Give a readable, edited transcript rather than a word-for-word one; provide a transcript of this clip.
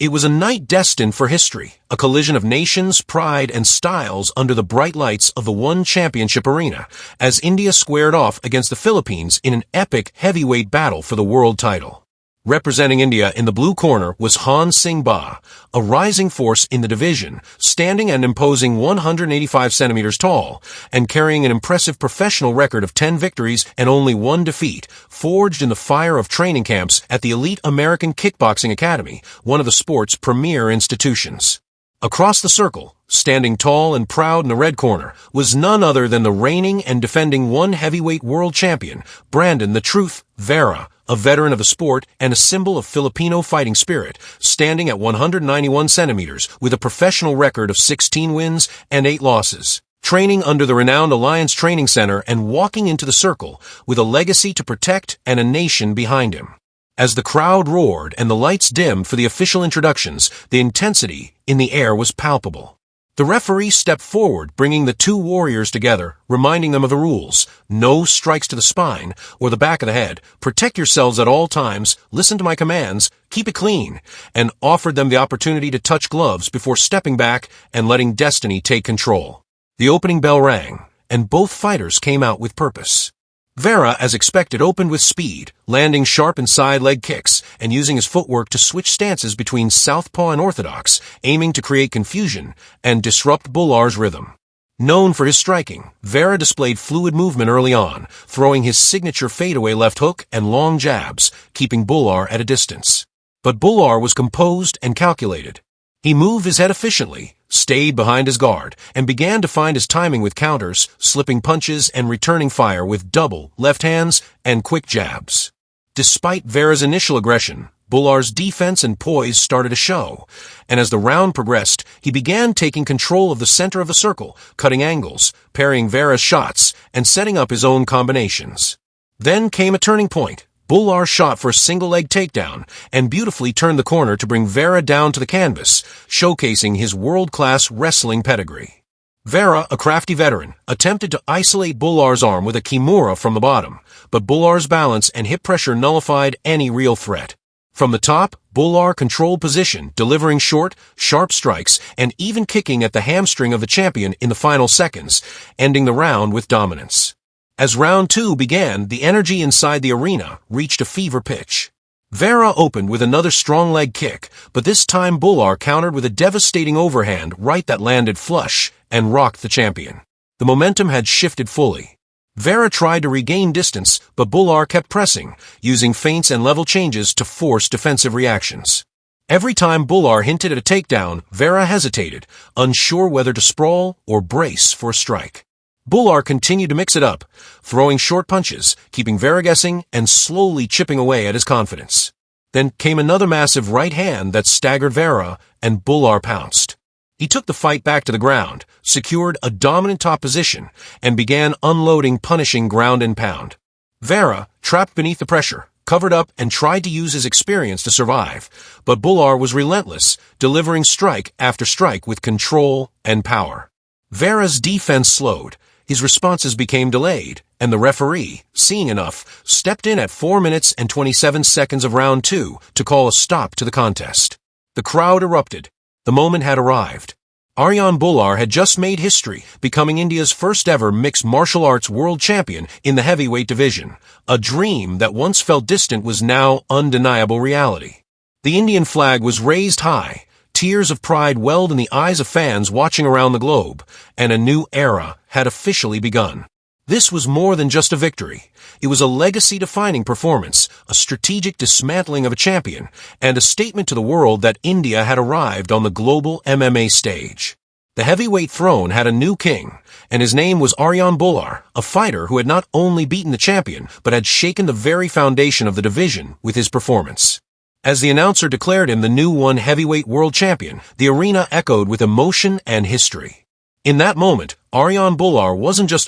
It was a night destined for history, a collision of nations, pride, and styles under the bright lights of the One Championship arena, as India squared off against the Philippines in an epic heavyweight battle for the world title. Representing India in the blue corner was Han Singh-ba, a rising force in the division, standing and imposing 185 centimeters tall, and carrying an impressive professional record of 10 victories and only 1 defeat, forged in the fire of training camps at the elite American Kickboxing Academy, one of the sport's premier institutions. Across the circle, standing tall and proud in the red corner, was none other than the reigning and defending one heavyweight world champion, Brandon the Truth Vera, a veteran of the sport and a symbol of Filipino fighting spirit, standing at 191 centimeters with a professional record of 16 wins and 8 losses. Training under the renowned Alliance Training Center and walking into the circle with a legacy to protect and a nation behind him. As the crowd roared and the lights dimmed for the official introductions, the intensity in the air was palpable. The referee stepped forward, bringing the two warriors together, reminding them of the rules: no strikes to the spine or the back of the head, protect yourselves at all times, listen to my commands, keep it clean, and offered them the opportunity to touch gloves before stepping back and letting destiny take control. The opening bell rang, and both fighters came out with purpose. Vera, as expected, opened with speed, landing sharp inside leg kicks and using his footwork to switch stances between southpaw and orthodox, aiming to create confusion and disrupt Bhullar's rhythm. Known for his striking, Vera displayed fluid movement early on, throwing his signature fadeaway left hook and long jabs, keeping Bhullar at a distance. But Bhullar was composed and calculated. He moved his head efficiently, stayed behind his guard, and began to find his timing with counters, slipping punches, and returning fire with double left hands and quick jabs. Despite Vera's initial aggression, Bhullar's defense and poise started to show, and as the round progressed, he began taking control of the center of the circle, cutting angles, parrying Vera's shots, and setting up his own combinations. Then came a turning point. Bhullar shot for a single-leg takedown and beautifully turned the corner to bring Vera down to the canvas, showcasing his world-class wrestling pedigree. Vera, a crafty veteran, attempted to isolate Bhullar's arm with a kimura from the bottom, but Bhullar's balance and hip pressure nullified any real threat. From the top, Bhullar controlled position, delivering short, sharp strikes and even kicking at the hamstring of the champion in the final seconds, ending the round with dominance. As round 2 began, the energy inside the arena reached a fever pitch. Vera opened with another strong leg kick, but this time Bhullar countered with a devastating overhand right that landed flush and rocked the champion. The momentum had shifted fully. Vera tried to regain distance, but Bhullar kept pressing, using feints and level changes to force defensive reactions. Every time Bhullar hinted at a takedown, Vera hesitated, unsure whether to sprawl or brace for a strike. Bhullar continued to mix it up, throwing short punches, keeping Vera guessing and slowly chipping away at his confidence. Then came another massive right hand that staggered Vera, and Bhullar pounced. He took the fight back to the ground, secured a dominant top position, and began unloading punishing ground and pound. Vera, trapped beneath the pressure, covered up and tried to use his experience to survive, but Bhullar was relentless, delivering strike after strike with control and power. Vera's defense slowed. His responses became delayed, and the referee, seeing enough, stepped in at 4 minutes and 27 seconds of round 2 to call a stop to the contest. The crowd erupted. The moment had arrived. Arjan Bhullar had just made history, becoming India's first ever mixed martial arts world champion in the heavyweight division. A dream that once felt distant was now undeniable reality. The Indian flag was raised high. Tears of pride welled in the eyes of fans watching around the globe, and a new era had officially begun. This was more than just a victory. It was a legacy-defining performance, a strategic dismantling of a champion, and a statement to the world that India had arrived on the global MMA stage. The heavyweight throne had a new king, and his name was Arjan Bhullar, a fighter who had not only beaten the champion, but had shaken the very foundation of the division with his performance. As the announcer declared him the new one heavyweight world champion, the arena echoed with emotion and history. In that moment, Arjan Bhullar wasn't just